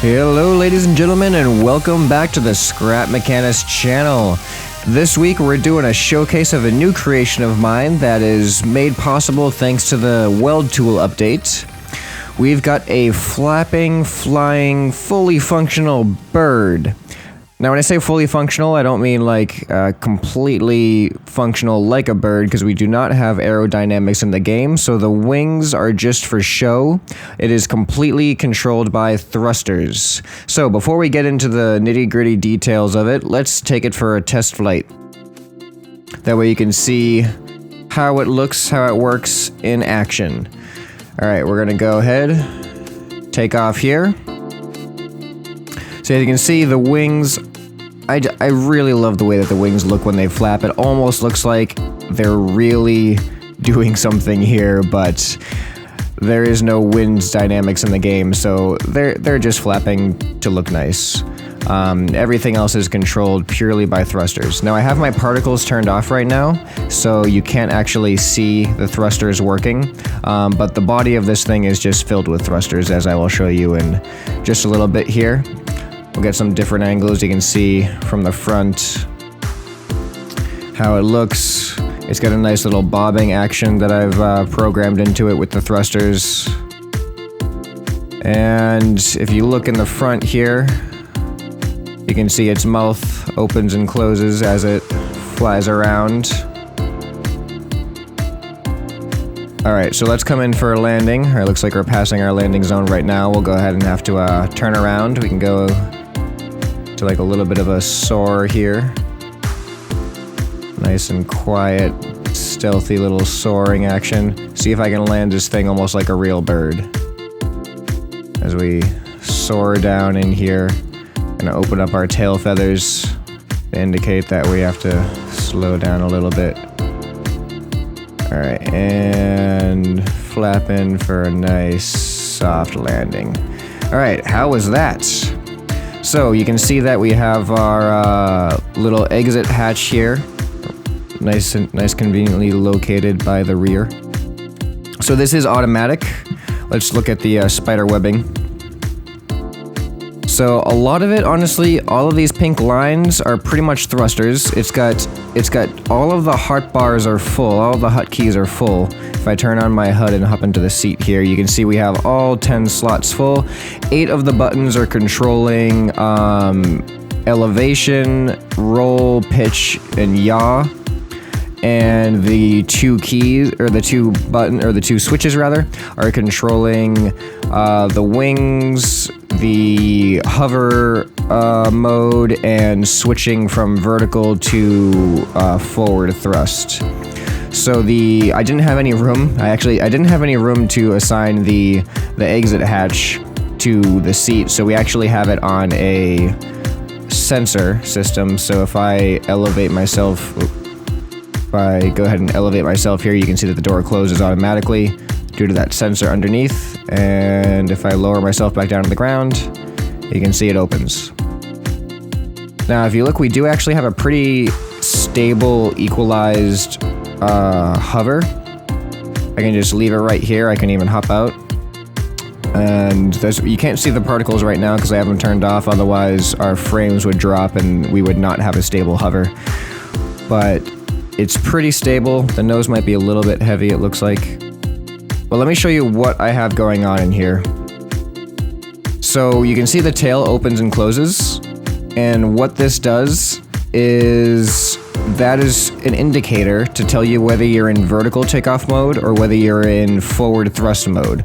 Hello ladies and gentlemen, and welcome back to the Scrap Mechanist channel. This week we're doing a showcase of a new creation of mine that is made possible thanks to the weld tool update. We've got a flapping, flying, fully functional bird. Now when I say fully functional, I don't mean like completely functional like a bird, because we do not have aerodynamics in the game, so the wings are just for show. It is completely controlled by thrusters. So before we get into the nitty-gritty details of it, let's take it for a test flight. That way you can see how it looks, how it works in action. Alright, we're gonna go ahead, take off here. So as you can see, the wings, I really love the way that the wings look when they flap. It almost looks like they're really doing something here, but there is no wind dynamics in the game, so they're just flapping to look nice. Everything else is controlled purely by thrusters. Now I have my particles turned off right now, so you can't actually see the thrusters working, but the body of this thing is just filled with thrusters, as I will show you in just a little bit here. We'll get some different angles. You can see from the front how it looks. It's got a nice little bobbing action that I've programmed into it with the thrusters. And if you look in the front here, you can see its mouth opens and closes as it flies around. Alright, so let's come in for a landing. It looks like we're passing our landing zone right now. We'll go ahead and have to turn around. We can go to like a little bit of a soar here. Nice and quiet, stealthy little soaring action. See if I can land this thing almost like a real bird. As we soar down in here, gonna open up our tail feathers to indicate that we have to slow down a little bit. Alright, and flap in for a nice soft landing. Alright, how was that? So you can see that we have our little exit hatch here. Nice conveniently located by the rear. So this is automatic. Let's look at the spider webbing. So a lot of it, honestly, all of these pink lines are pretty much thrusters. It's got all of the hot bars are full, all of the hotkeys are full. If I turn on my HUD and hop into the seat here, you can see we have all 10 slots full. 8 of the buttons are controlling elevation, roll, pitch, and yaw. And the two keys, or the two switches rather, are controlling the wings, the hover mode, and switching from vertical to forward thrust. So I didn't have any room. I didn't have any room to assign the exit hatch to the seat, so we actually have it on a sensor system. So if I elevate myself, if I go ahead and elevate myself here, you can see that the door closes automatically due to that sensor underneath. And if I lower myself back down to the ground, you can see it opens. Now, if you look, we do actually have a pretty stable, equalized hover. I can just leave it right here. I can even hop out. And you can't see the particles right now because I have them turned off. Otherwise, our frames would drop and we would not have a stable hover. But it's pretty stable. The nose might be a little bit heavy, it looks like. Well, let me show you what I have going on in here. So you can see the tail opens and closes. And what this does is that is an indicator to tell you whether you're in vertical takeoff mode or whether you're in forward thrust mode.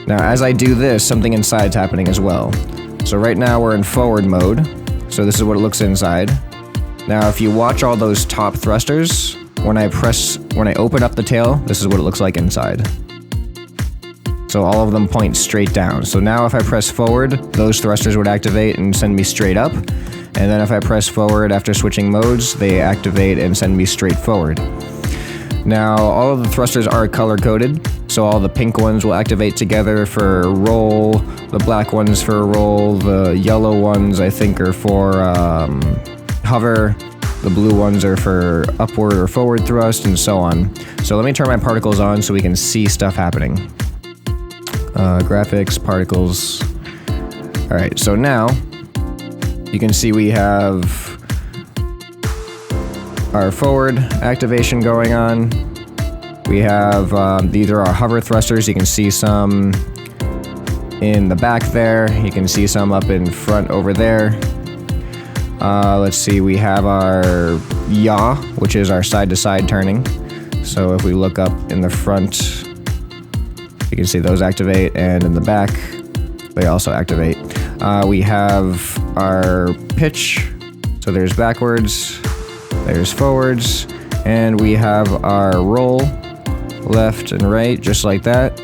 Now, as I do this, something inside's happening as well. So right now we're in forward mode. So this is what it looks inside. Now, if you watch all those top thrusters, when I open up the tail, this is what it looks like inside. So all of them point straight down. So now if I press forward, those thrusters would activate and send me straight up. And then if I press forward after switching modes, they activate and send me straight forward. Now, all of the thrusters are color-coded, so all the pink ones will activate together for roll, the black ones for roll, the yellow ones I think are for hover, the blue ones are for upward or forward thrust, and so on. So let me turn my particles on so we can see stuff happening. Graphics, particles. All right, so now you can see we have our forward activation going on. We have, these are our hover thrusters. You can see some in the back there. You can see some up in front over there. Let's see, we have our yaw, which is our side-to-side turning. So if we look up in the front, you can see those activate, and in the back, they also activate. We have our pitch, so there's backwards, there's forwards, and we have our roll, left and right, just like that.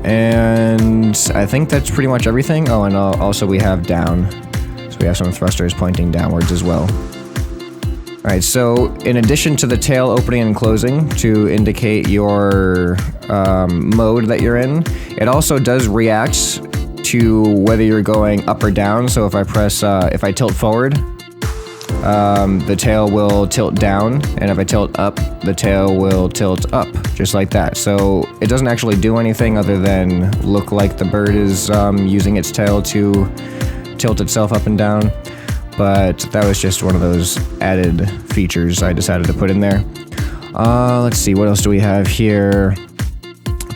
And I think that's pretty much everything. Oh, and also we have down. So we have some thrusters pointing downwards as well. Alright, so in addition to the tail opening and closing to indicate your mode that you're in, it also does react to whether you're going up or down. So if I press, if I tilt forward, the tail will tilt down, and if I tilt up, the tail will tilt up, just like that. So it doesn't actually do anything other than look like the bird is using its tail to tilt itself up and down, but that was just one of those added features I decided to put in there. Let's see, what else do we have here?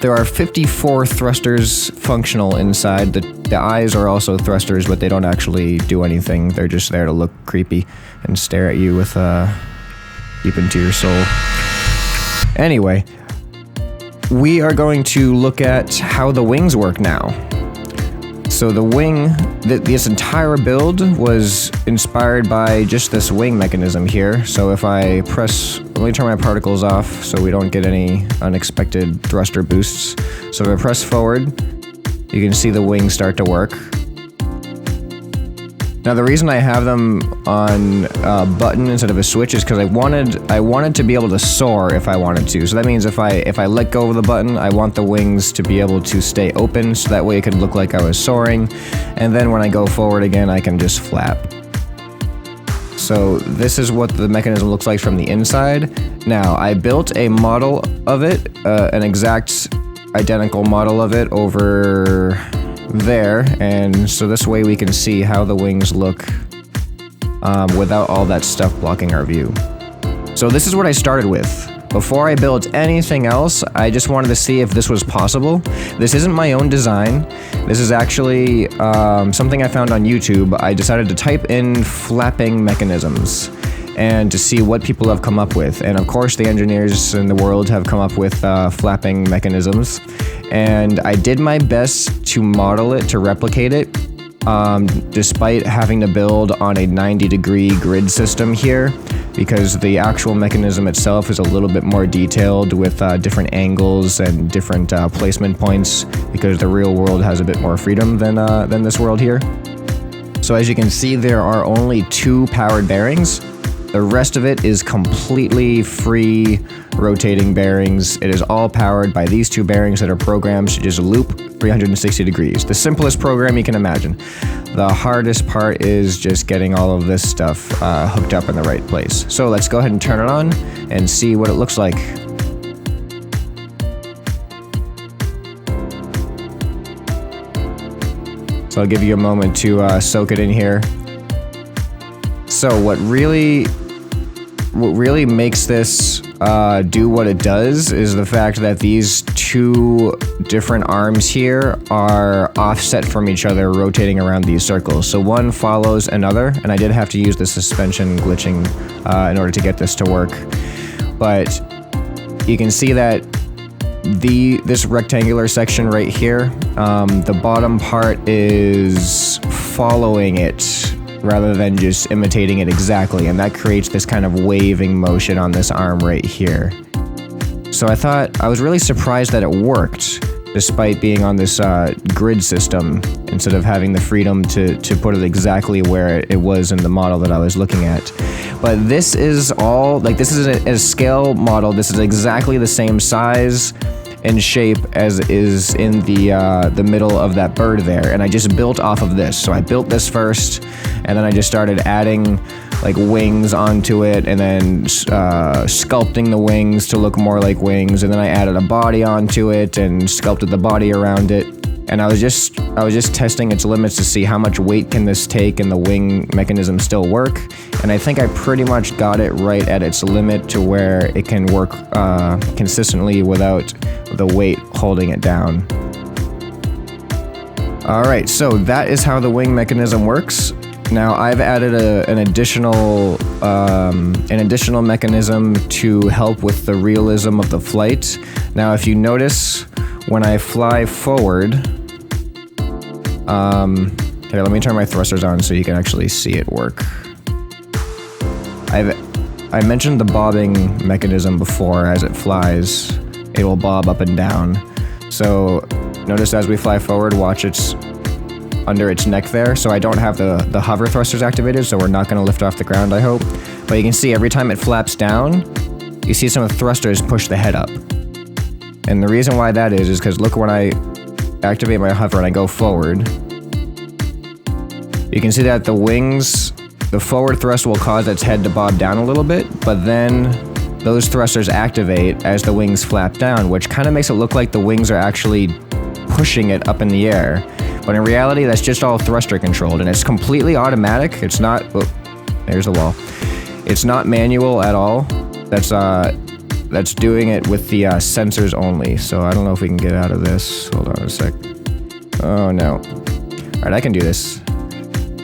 There are 54 thrusters functional inside. The eyes are also thrusters, but they don't actually do anything. They're just there to look creepy and stare at you with deep into your soul. Anyway, we are going to look at how the wings work now. So the wing, this entire build was inspired by just this wing mechanism here. So if I press, let me turn my particles off so we don't get any unexpected thruster boosts. So if I press forward, you can see the wings start to work. Now the reason I have them on a button instead of a switch is because I wanted to be able to soar if I wanted to. So that means if I let go of the button, I want the wings to be able to stay open, so that way it could look like I was soaring. And then when I go forward again, I can just flap. So this is what the mechanism looks like from the inside. Now I built a model of it, an exact identical model of it over there, and so this way we can see how the wings look without all that stuff blocking our view. So this is what I started with. Before I built anything else, I just wanted to see if this was possible. This isn't my own design. This is actually something I found on YouTube. I decided to type in flapping mechanisms and to see what people have come up with. And of course, the engineers in the world have come up with flapping mechanisms. And I did my best to model it, to replicate it, despite having to build on a 90-degree grid system here, because the actual mechanism itself is a little bit more detailed with different angles and different placement points, because the real world has a bit more freedom than this world here. So as you can see, there are only 2 powered bearings. The rest of it is completely free rotating bearings. It is all powered by these 2 bearings that are programmed to just loop 360 degrees. The simplest program you can imagine. The hardest part is just getting all of this stuff hooked up in the right place. So let's go ahead and turn it on and see what it looks like. So I'll give you a moment to soak it in here. So what really makes this do what it does is the fact that these 2 different arms here are offset from each other, rotating around these circles. So one follows another, and I did have to use the suspension glitching in order to get this to work. But you can see that this rectangular section right here, the bottom part is following it rather than just imitating it exactly, and that creates this kind of waving motion on this arm right here. So I was really surprised that it worked, despite being on this grid system, instead of having the freedom to put it exactly where it was in the model that I was looking at. But this is all, like, this is a scale model. This is exactly the same size and shape as is in the middle of that bird there, and I just built off of this. So I built this first, and then I just started adding like wings onto it, and then sculpting the wings to look more like wings, and then I added a body onto it and sculpted the body around it. And I was just testing its limits to see how much weight can this take and the wing mechanism still work. And I think I pretty much got it right at its limit to where it can work consistently without the weight holding it down. Alright, so that is how the wing mechanism works. Now I've added an additional mechanism to help with the realism of the flight. Now if you notice, when I fly forward, here, let me turn my thrusters on so you can actually see it work. I mentioned the bobbing mechanism before. As it flies, it will bob up and down. So notice as we fly forward, watch it's under its neck there. So I don't have the hover thrusters activated, so we're not going to lift off the ground, I hope. But you can see every time it flaps down, you see some of the thrusters push the head up. And the reason why that is because look, when I activate my hover and I go forward, you can see that the wings, the forward thrust will cause its head to bob down a little bit, but then those thrusters activate as the wings flap down, which kind of makes it look like the wings are actually pushing it up in the air. But in reality, that's just all thruster controlled, and it's completely automatic. It's not, oh, there's the wall. It's not manual at all. That's doing it with the sensors only. So I don't know if we can get out of this. Hold on a sec. Oh no. All right, I can do this.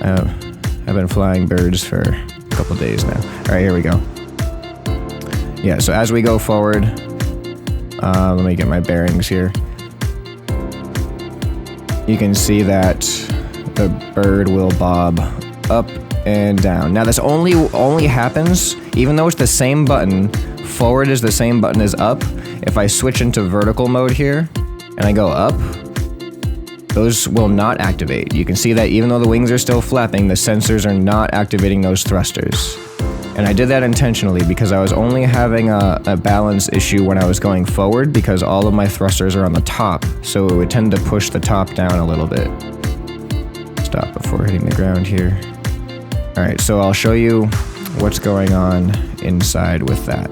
I've been flying birds for a couple days now. All right, here we go. Yeah, so as we go forward, let me get my bearings here. You can see that the bird will bob up and down. Now this only happens, even though it's the same button, forward is the same button as up. If I switch into vertical mode here, and I go up, those will not activate. You can see that even though the wings are still flapping, the sensors are not activating those thrusters. And I did that intentionally because I was only having a balance issue when I was going forward because all of my thrusters are on the top, so it would tend to push the top down a little bit. Stop before hitting the ground here. Alright, so I'll show you what's going on inside with that.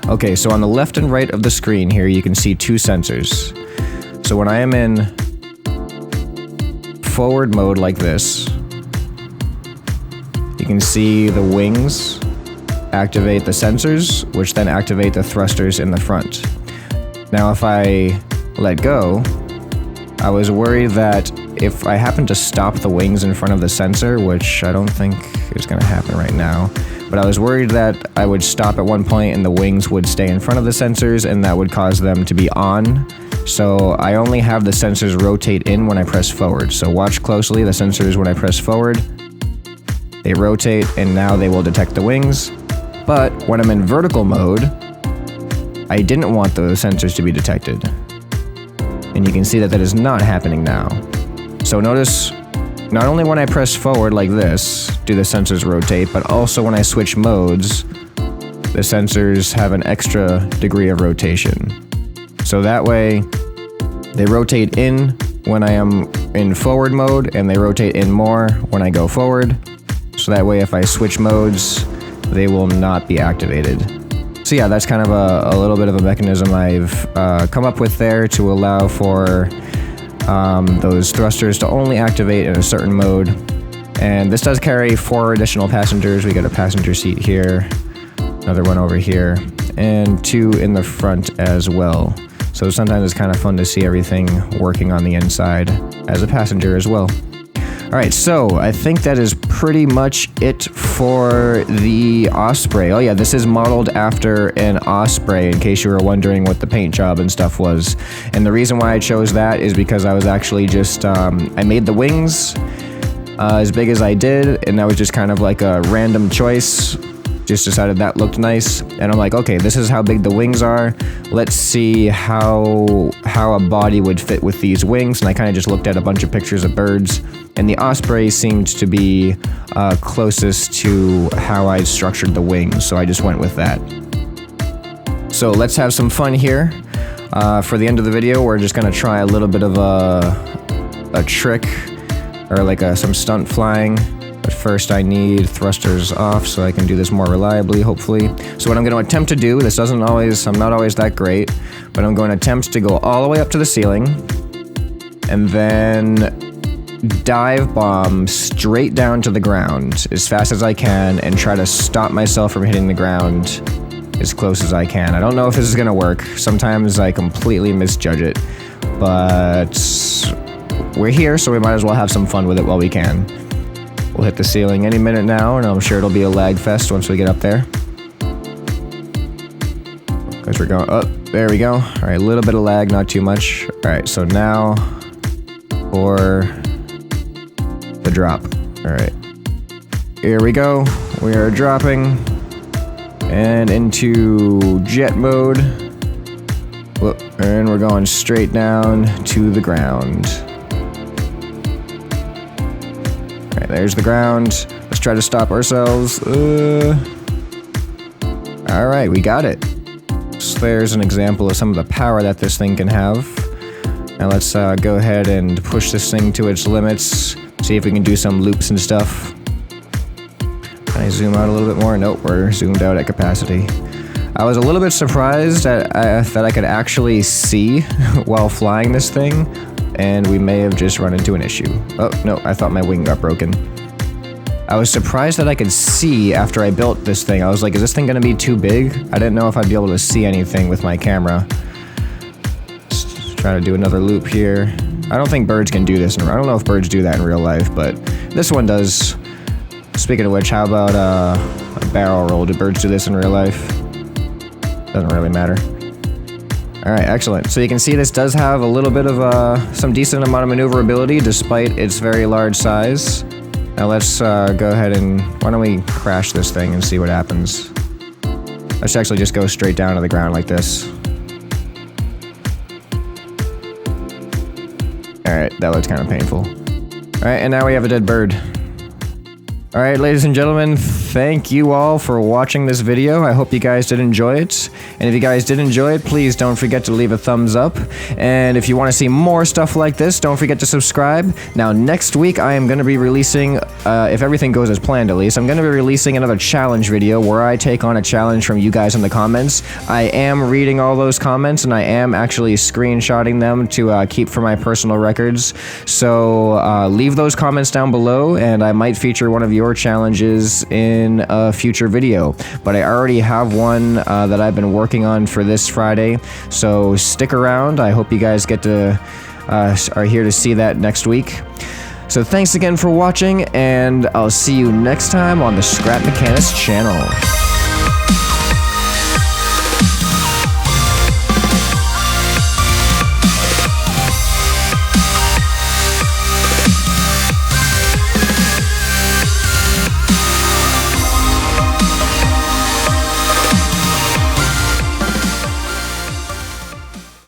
Okay, so on the left and right of the screen here, you can see two sensors. So when I am in forward mode like this, you can see the wings activate the sensors, which then activate the thrusters in the front. Now if I let go, I was worried that if I happen to stop the wings in front of the sensor, which I don't think is going to happen right now, but I was worried that I would stop at one point and the wings would stay in front of the sensors and that would cause them to be on. So I only have the sensors rotate in when I press forward. So watch closely, the sensors when I press forward, they rotate and now they will detect the wings. But when I'm in vertical mode, I didn't want those sensors to be detected. And you can see that that is not happening now. So notice, not only when I press forward like this, do the sensors rotate, but also when I switch modes, the sensors have an extra degree of rotation. So that way, they rotate in when I am in forward mode, and they rotate in more when I go forward. So that way, if I switch modes, they will not be activated. So yeah, that's kind of a little bit of a mechanism I've come up with there to allow for those thrusters to only activate in a certain mode. And this does carry 4 additional passengers. We got a passenger seat here, another one over here, and 2 in the front as well. So sometimes it's kind of fun to see everything working on the inside as a passenger as well. Alright, so I think that is pretty much it for the Osprey. Oh yeah, this is modeled after an Osprey, in case you were wondering what the paint job and stuff was. And the reason why I chose that is because I was actually just, I made the wings as big as I did, and that was just kind of like a random choice. Just decided that looked nice, and I'm like, okay, this is how big the wings are. Let's see how a body would fit with these wings. And I kind of just looked at a bunch of pictures of birds, and the Osprey seemed to be closest to how I structured the wings, so I just went with that. So let's have some fun here. For the end of the video, we're just gonna try a little bit of a trick, or like some stunt flying. But first I need thrusters off so I can do this more reliably, hopefully. So what I'm going to attempt to do, I'm not always that great, but I'm going to attempt to go all the way up to the ceiling, and then dive bomb straight down to the ground as fast as I can and try to stop myself from hitting the ground as close as I can. I don't know if this is gonna work. Sometimes I completely misjudge it, but we're here, so we might as well have some fun with it while we can. We'll hit the ceiling any minute now, and I'm sure it'll be a lag fest once we get up there. Because we're going up. There we go. All right, a little bit of lag, not too much. All right, so now for the drop. All right, here we go. We are dropping and into jet mode. Whoop, and we're going straight down to the ground. All right, there's the ground. Let's try to stop ourselves. All right, we got it. So there's an example of some of the power that this thing can have. Now let's go ahead and push this thing to its limits. See if we can do some loops and stuff. Can I zoom out a little bit more? Nope, we're zoomed out at capacity. I was a little bit surprised that I could actually see while flying this thing, and we may have just run into an issue. Oh, no, I thought my wing got broken. I was surprised that I could see after I built this thing. I was like, is this thing gonna be too big? I didn't know if I'd be able to see anything with my camera. Just try to do another loop here. I don't think birds can do this. I don't know if birds do that in real life, but this one does. Speaking of which, how about a barrel roll? Do birds do this in real life? Doesn't really matter. All right, excellent. So you can see this does have a little bit of some decent amount of maneuverability despite its very large size. Now let's go ahead and, why don't we crash this thing and see what happens. Let's actually just go straight down to the ground like this. Alright, that looks kind of painful. Alright, and now we have a dead bird. Alright, ladies and gentlemen, thank you all for watching this video. I hope you guys did enjoy it. And if you guys did enjoy it, please don't forget to leave a thumbs up. And if you want to see more stuff like this, don't forget to subscribe. Now, next week, I am going to be releasing, if everything goes as planned at least, I'm going to be releasing another challenge video where I take on a challenge from you guys in the comments. I am reading all those comments, and I am actually screenshotting them to keep for my personal records. So leave those comments down below, and I might feature one of your challenges in a future video. But I already have one that I've been working on for this Friday, so stick around. I hope you guys get to are here to see that next week. So thanks again for watching, and I'll see you next time on the Scrap Mechanist channel.